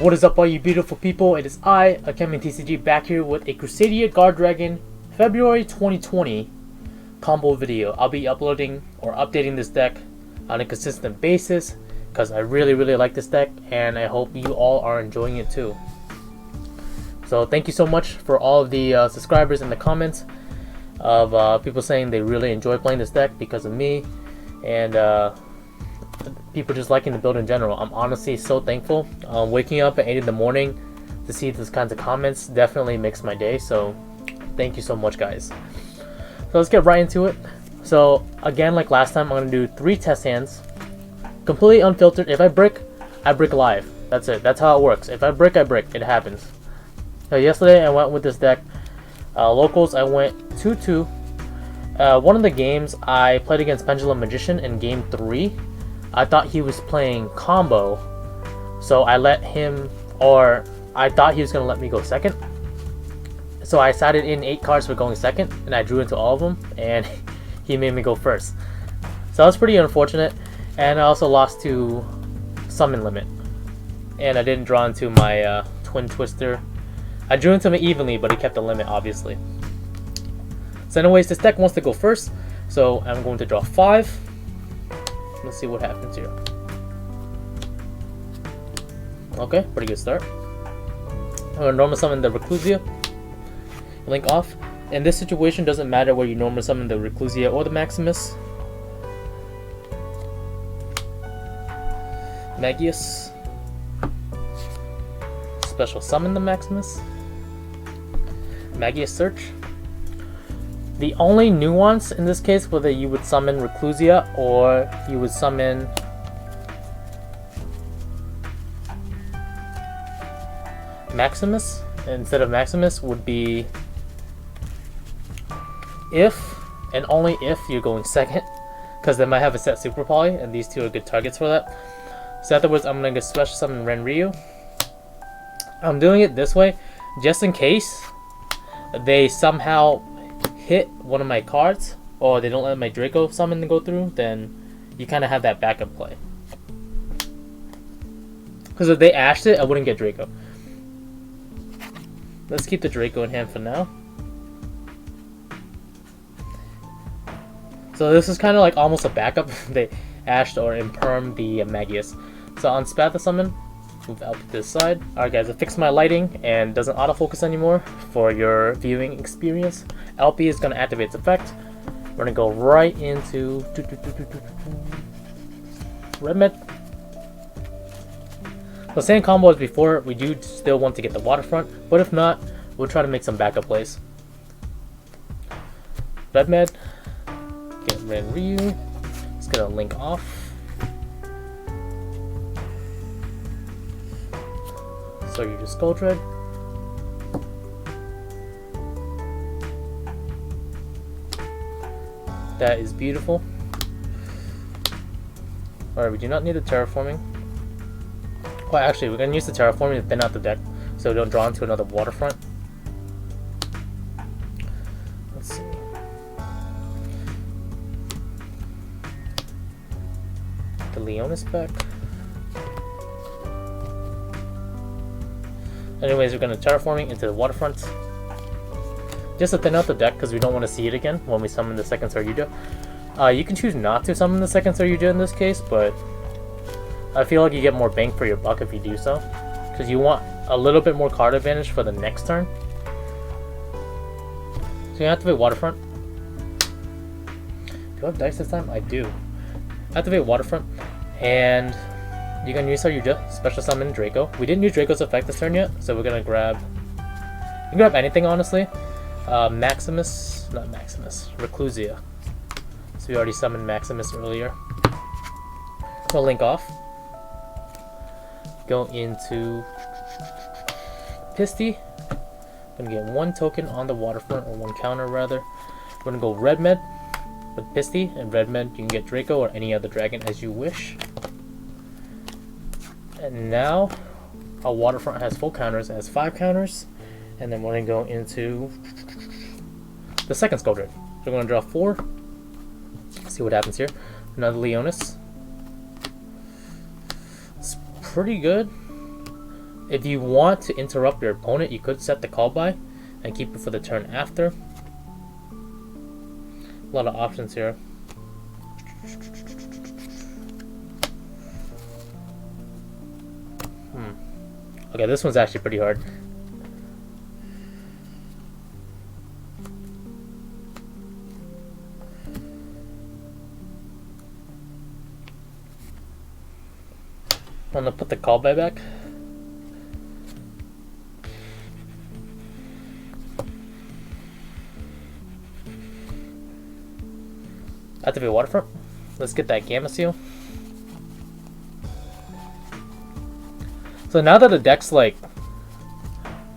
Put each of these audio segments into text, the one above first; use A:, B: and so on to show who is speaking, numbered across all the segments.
A: What is up all you beautiful people? It is I, AkemiTCG, back here with a Crusadia Guardragon February 2020 combo video. I'll be uploading or updating this deck on a consistent basis because I really like this deck and I hope you all are enjoying it too. So thank you so much for all of the subscribers in the comments of people saying they really enjoy playing this deck because of me and people just liking the build in general. I'm honestly so thankful. Waking up at 8 in the morning to see these kinds of comments definitely makes my day, so thank you so much guys. So let's get right into it. So again, like last time, I'm going to do 3 test hands, completely unfiltered. If I brick, I brick live. That's it. That's how it works. If I brick, I brick. It happens. So yesterday I went with this deck. Locals, I went 2-2. One of the games I played against Pendulum Magician in game 3. I thought he was playing combo, so I let him, or I thought he was going to let me go second. So I sided in 8 cards for going second, and I drew into all of them, and he made me go first. So that was pretty unfortunate, and I also lost to summon limit, and I didn't draw into my twin twister. I drew into him evenly, but he kept the limit, obviously. So anyways, this deck wants to go first, so I'm going to draw 5. Let's see what happens here. Okay, pretty good start. I'm going to normal summon the Reclusia. Link off. In this situation, doesn't matter where you normal summon the Reclusia or the Maximus. Magius. Special summon the Maximus. Magius search. The only nuance in this case, whether you would summon Reclusia or you would summon Maximus instead of Maximus, would be if and only if you're going second, because they might have a set Super Poly and these two are good targets for that. So afterwards, I'm going to special summon Renryu. I'm doing it this way just in case they somehow hit one of my cards or they don't let my Draco summon to go through, then you kind of have that backup play. Because if they ashed it, I wouldn't get Draco. Let's keep the Draco in hand for now. So this is kind of like almost a backup if they ashed or imperm the Magius. So on Spatha summon, move out to this side. Alright guys, I fixed my lighting and doesn't autofocus anymore for your viewing experience. LP is going to activate its effect. We're going to go right into Red Med. So same combo as before, we do still want to get the Waterfront, but if not, we'll try to make some backup plays. Red Med, get Renryu, it's going to link off. So you just Skull Dread. That is beautiful. Alright, we do not need the terraforming. Well, actually, we're going to use the terraforming to thin out the deck so we don't draw into another Waterfront. Let's see. The Leonis back. Anyways, we're going to terraforming into the Waterfront. Just to thin out the deck because we don't want to see it again when we summon the second Yugioh. You can choose not to summon the second Yugioh in this case, but I feel like you get more bang for your buck if you do so. Because you want a little bit more card advantage for the next turn. So you activate Waterfront. Do I have dice this time? I do. Activate Waterfront. And you can use our Yugioh, special summon Draco. We didn't use Draco's effect this turn yet, so we're going to grab... You can grab anything, honestly. Maximus, not Maximus, Reclusia. So we already summoned Maximus earlier. We'll link off. Go into Pisty. Gonna get 1 token on the Waterfront, or 1 counter rather. We're gonna go Red Med with Pisty, and Red Med you can get Draco or any other dragon as you wish. And now our Waterfront has full counters, it has 5 counters. And then we're going to go into the second Skull Dread. So we're going to draw 4. See what happens here. Another Leonis. It's pretty good. If you want to interrupt your opponent, you could set the call by and keep it for the turn after. A lot of options here. Okay, this one's actually pretty hard. I'm gonna put the call by back. Activate Waterfront. Let's get that Gamma Seal. So now that the deck's like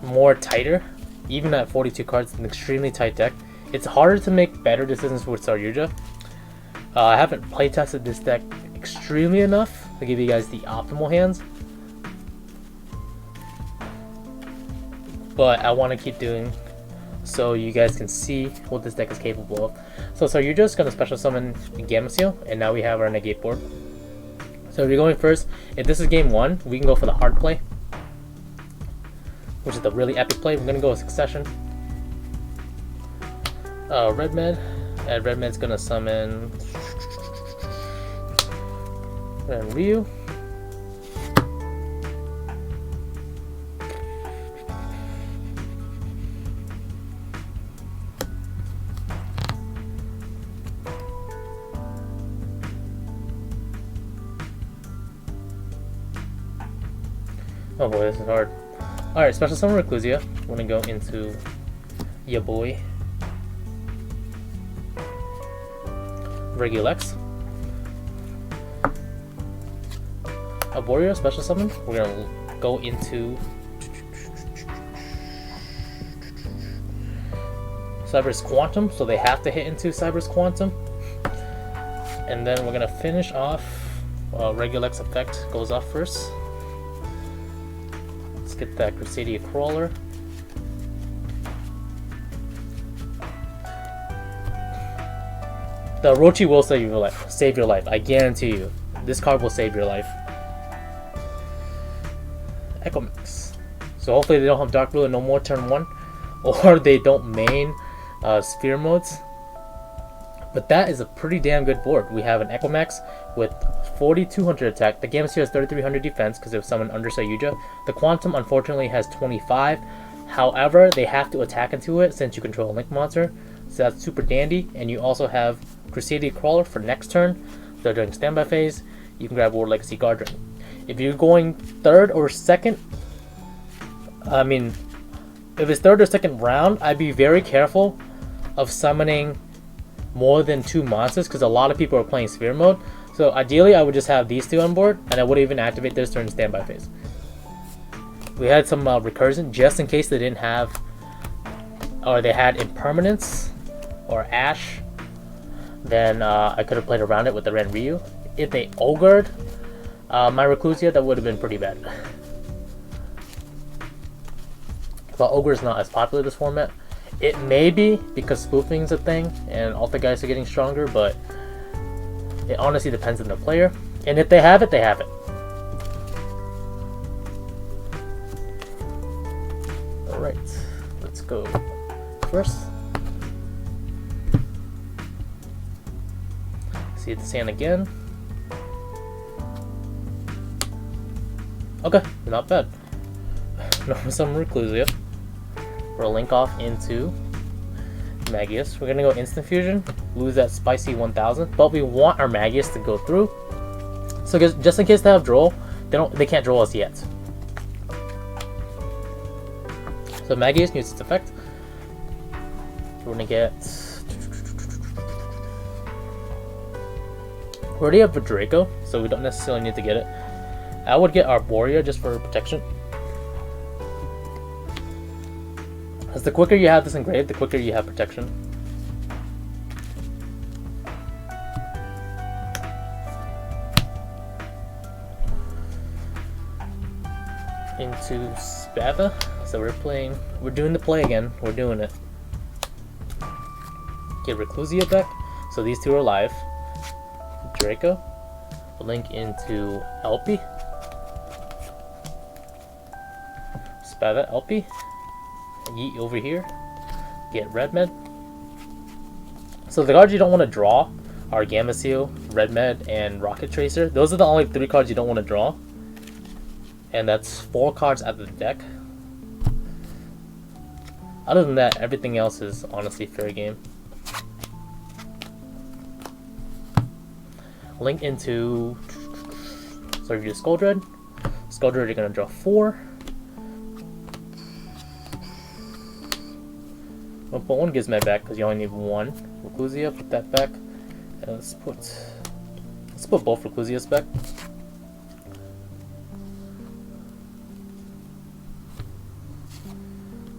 A: more tighter, even at 42 cards, it's an extremely tight deck. It's harder to make better decisions with Yugioh. I haven't playtested this deck extremely enough to give you guys the optimal hands, but I want to keep doing so you guys can see what this deck is capable of. So Yugioh is going to special summon Gamma Seal, and now we have our negate board. So we're going first. If this is game 1, we can go for the hard play, which is the really epic play. We're going to go with Succession. Red Man, and Red Man's going to summon and Ryu. Oh boy, this is hard. Alright, special summon Reclusia. We're gonna go into ya boy Regulex. Arboreal special summon. We're gonna go into Cyber's Quantum, so they have to hit into Cyber's Quantum. And then we're gonna finish off Regulex effect goes off first. Let's get that Crusadia Crawler. The Orochi will save your life. Save your life. I guarantee you. This card will save your life. AkemiTCG. So hopefully they don't have Dark Ruler no more turn 1. Or they don't main Sphere modes. But that is a pretty damn good board. We have an AkemiTCG with 4200 attack. The Gamma Seal has 3300 defense because it was summoned under Yugioh. The Quantum unfortunately has 25. However, they have to attack into it since you control a Link monster. So that's super dandy. And you also have Crusadia Crawler for next turn. So during standby phase, you can grab War Legacy Guardragon. If you're going third or second, I mean, if it's third or second round, I'd be very careful of summoning more than 2 monsters because a lot of people are playing Sphere mode. So ideally, I would just have these 2 on board, and I wouldn't even activate this during standby phase. We had some recursion just in case they didn't have, or they had Impermanence or Ash. Then I could have played around it with the Ren Ryu. If they ogred my Reclusia, that would have been pretty bad. But Ogre is not as popular this format. It may be because spoofing is a thing and all the guys are getting stronger, but it honestly depends on the player. And if they have it, they have it. Alright, let's go first. See the sand again. Okay, not bad. No, some Reclusia. We'll link off into Magius. We're gonna go Instant Fusion, lose that spicy 1000, but we want our Magius to go through. So just in case they have draw, they can't draw us yet. So Magius uses its effect. We're gonna get. We already have a Draco, so we don't necessarily need to get it. I would get Arborea just for protection. Because the quicker you have this engraved, the quicker you have protection. Into Spatha. So we're doing the play again. We're doing it. Get Reclusia back. So these 2 are alive. Draco. Link into Elpie. By that LP. Yeet over here. Get Red Med. So the cards you don't want to draw are Gamma Seal, Red Med, and Rocket Tracer. Those are the only 3 cards you don't want to draw. And that's 4 cards out of the deck. Other than that, everything else is honestly fair game. Link into... So if you do Skuldred. Skuldred, you're going to draw 4. I'll put 1 Gizmo back because you only need 1. Reclusia, put that back. And let's put both Reclusias back.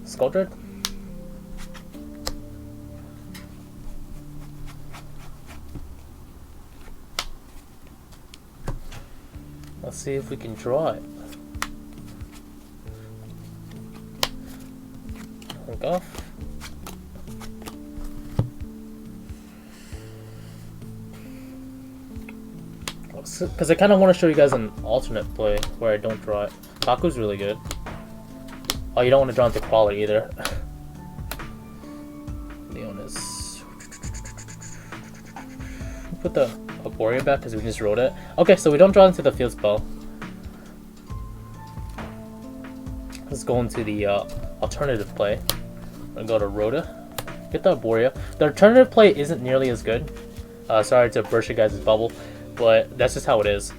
A: Skuldred. Let's see if we can draw it. Link off. Because I kind of want to show you guys an alternate play where I don't draw it. Kaku's really good. Oh, you don't want to draw into quality either. Leonis. Put the Arborea back because we just wrote it. Okay, so we don't draw into the field spell. Let's go into the alternative play. I'm gonna go to Rhoda. Get the Arborea. The alternative play isn't nearly as good. Sorry to burst your guys' bubble, but that's just how it is.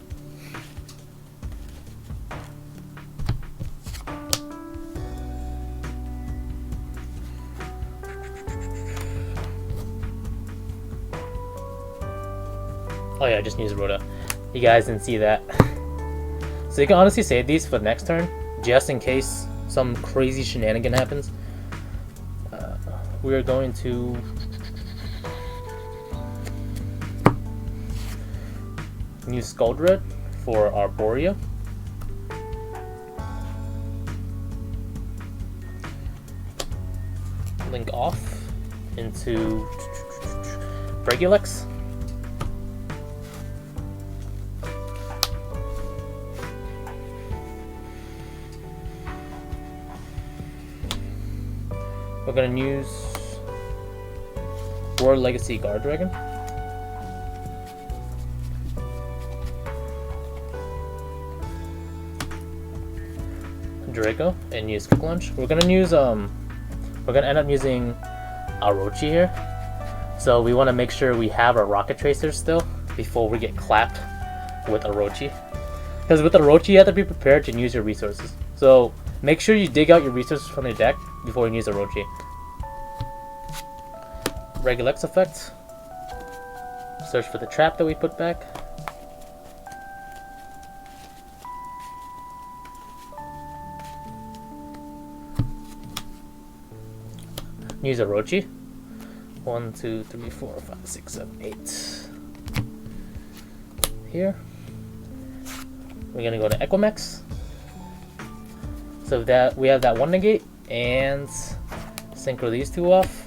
A: Oh yeah, I just used Rhoda. You guys didn't see that. So you can honestly save these for the next turn, just in case some crazy shenanigan happens. We are going to use Skuldred for Arborea. Link off into Regulex. We're gonna use World Legacy Guardragon. Draco and use Quick Launch. We're gonna end up using Orochi here. So we want to make sure we have our Rocket Tracers still before we get clapped with Orochi. Because with Orochi you have to be prepared to use your resources. So make sure you dig out your resources from your deck before you use Orochi. Regulex effect. Search for the trap that we put back. Use Orochi. 1, 2, 3, 4, 5, 6, 7, 8. Here. We're gonna go to Equimex. So that we have that 1 negate and synchro these 2 off.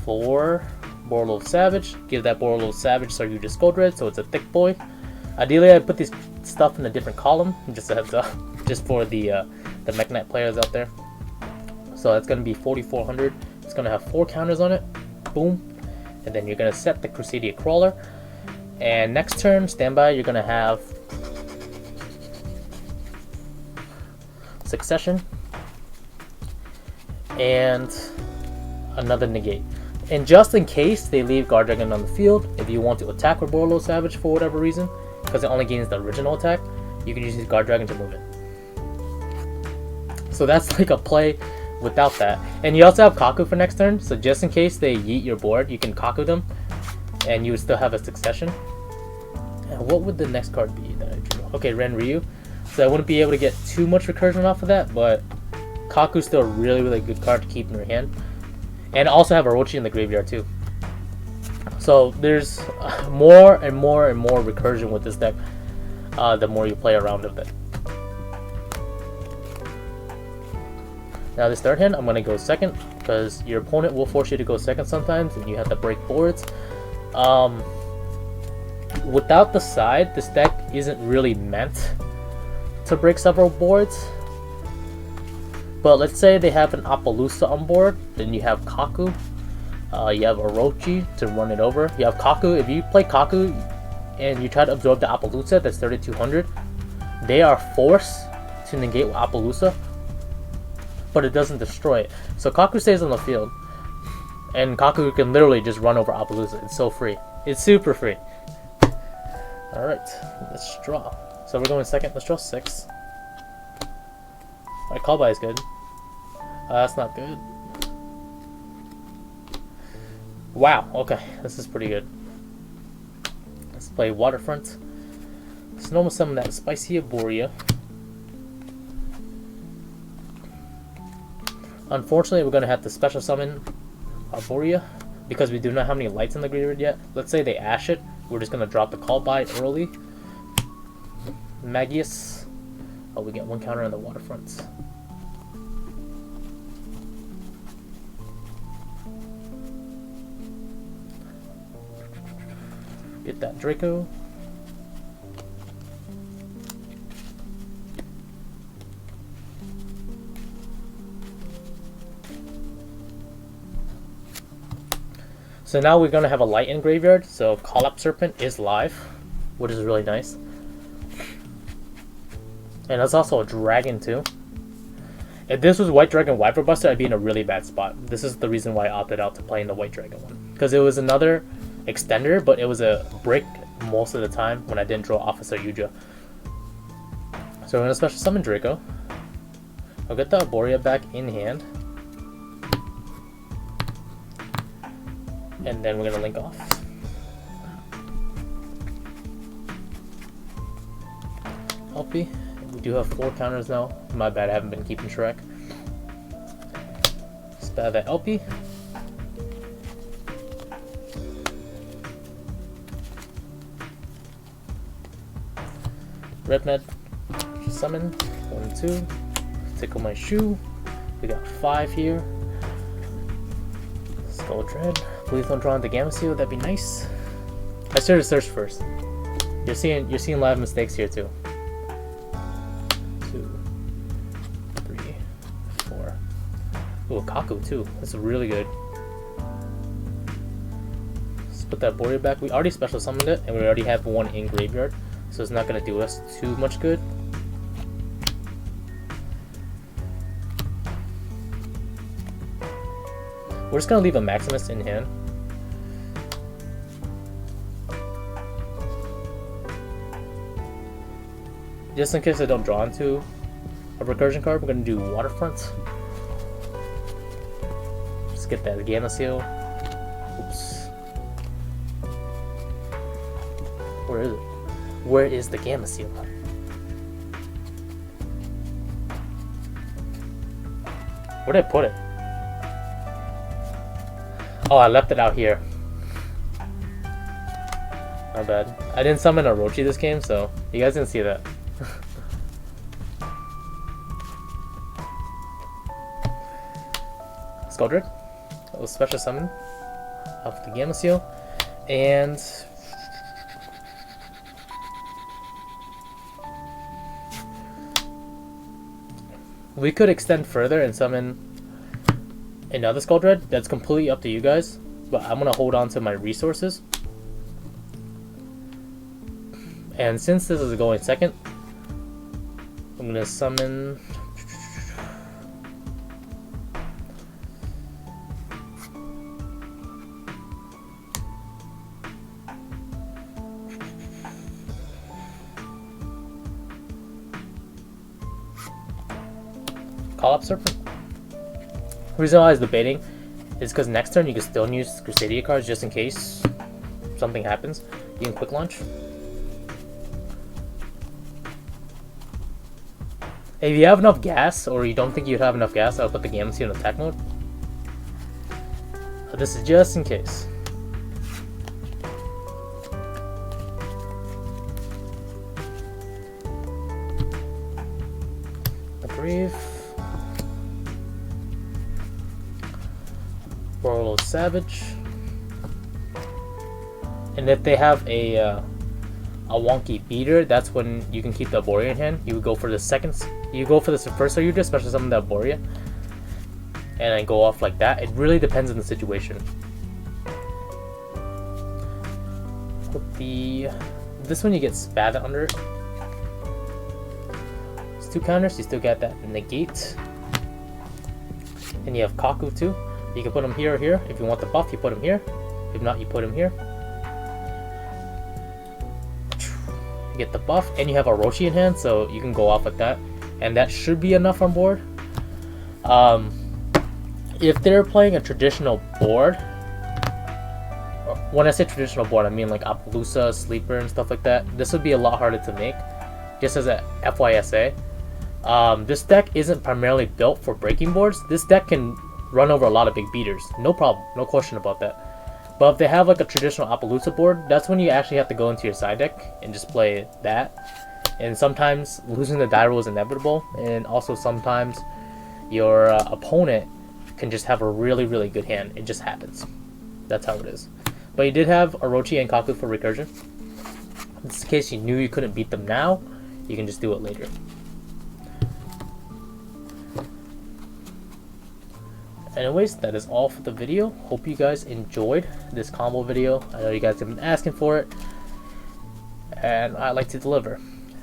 A: For Borlo Savage. Give that Borlo Savage Yugioh Skuldred so it's a thick boy. Ideally I put this stuff in a different column, just a heads up, just for the Mech Knight players out there. So it's gonna be 4400. It's gonna have 4 counters on it. Boom. And then you're gonna set the Crusadia Crawler. And next turn, standby, you're gonna have Succession and another negate. And just in case they leave Guardragon on the field, if you want to attack with Borlo Savage for whatever reason, because it only gains the original attack, you can use his Guardragon to move it. So that's like a play without that. And you also have Kaku for next turn, so just in case they yeet your board, you can Kaku them, and you would still have a Succession. And what would the next card be that I drew? Okay, Ren Ryu. So I wouldn't be able to get too much recursion off of that, but Kaku's still a really, really good card to keep in your hand. And also have Orochi in the graveyard too. So there's more and more and more recursion with this deck the more you play around with it. Now this third hand, I'm going to go second because your opponent will force you to go second sometimes and you have to break boards. Without the side, this deck isn't really meant to break several boards. But let's say they have an Appaloosa on board, then you have Kaku, you have Orochi to run it over. You have Kaku. If you play Kaku and you try to absorb the Appaloosa, that's 3200. They are forced to negate with Appaloosa, but it doesn't destroy it. So Kaku stays on the field, and Kaku can literally just run over Appaloosa. It's so free. It's super free. Alright, let's draw. So we're going second. Let's draw 6. Alright, call by is good. That's not good. Wow, okay. This is pretty good. Let's play Waterfront. Let's normal summon that Spicy Arborea. Unfortunately, we're going to have to special summon Arborea because we do not have any lights in the graveyard yet. Let's say they ash it. We're just going to drop the call by early. Magius. Oh, we get 1 counter on the Waterfront. Get that Draco. So now we're going to have a light in graveyard, so Call Up Serpent is live, which is really nice. And there's also a dragon too. If this was White Dragon Wyvern Buster, I'd be in a really bad spot. This is the reason why I opted out to playing the White Dragon one. Because it was another extender, but it was a brick most of the time when I didn't draw Officer Yugioh. So we're going to special summon Draco. I'll get the Arborea back in hand. And then we're going to link off. LP. We do have 4 counters now. My bad, I haven't been keeping track. Spell that LP. Red Med. Summon. 1, 2. Tickle my shoe. We got 5 here. Skull Dread. Please don't draw into Gamma Seal, that'd be nice. I started search first. You're seeing a lot of mistakes here too. 2, 3, 4. Ooh, Kaku too. That's really good. Let's put that Arborea back. We already special summoned it, and we already have 1 in graveyard, so it's not gonna do us too much good. We're just gonna leave a Maximus in hand. Just in case I don't draw into a recursion card, we're gonna do Waterfront. Just get that Gamma Seal. Oops. Where is it? Where is the Gamma Seal? Where did I put it? Oh, I left it out here. My bad. I didn't summon Orochi this game, so you guys didn't see that. Skuldred. That was special summon off the Gamma Seal. And we could extend further and summon another Skuldred. That's completely up to you guys, but I'm gonna hold on to my resources. And since this is going second, I'm gonna summon Call Up Serpent. The reason why I was debating is because next turn you can still use Crusadia cards just in case something happens. You can quick launch. If you have enough gas, or you don't think you'd have enough gas, I'll put the Gamma Seal in attack mode. This is just in case. Brave. Royal Savage. And if they have a a wonky beater, that's when you can keep the Arborea in hand. You would go for the seconds. You go for the first Yugioh, especially some of the Arborea, and then go off like that. It really depends on the situation. With this one you get Spat under. It's 2 counters. You still got that negate, and you have Kaku too. You can put him here or here. If you want the buff, you put him here. If not, you put him here. You get the buff, and you have Orochi in hand, so you can go off with that, and that should be enough on board. If they're playing a traditional board, when I say traditional board, I mean like Appaloosa, Sleeper, and stuff like that, this would be a lot harder to make. Just as a FYSA, this deck isn't primarily built for breaking boards. This deck can run over a lot of big beaters, no problem, no question about that. But if they have like a traditional Appaloosa board, that's when you actually have to go into your side deck and just play that. And sometimes losing the die roll is inevitable, and also sometimes your opponent can just have a really, really good hand. It just happens. That's how it is. But you did have Orochi and Kaku for recursion. In this case, you knew you couldn't beat them now, you can just do it later. Anyways, that is all for the video. Hope you guys enjoyed this combo video. I know you guys have been asking for it, and I like to deliver.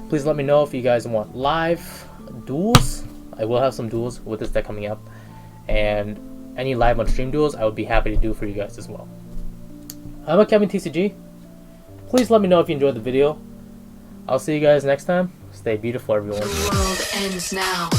A: Please let me know if you guys want live duels. I will have some duels with this deck coming up, and any live on stream duels I would be happy to do for you guys as well. I'm AkemiTCG. Please let me know if you enjoyed the video. I'll see you guys next time. Stay beautiful, everyone.
B: The world ends now.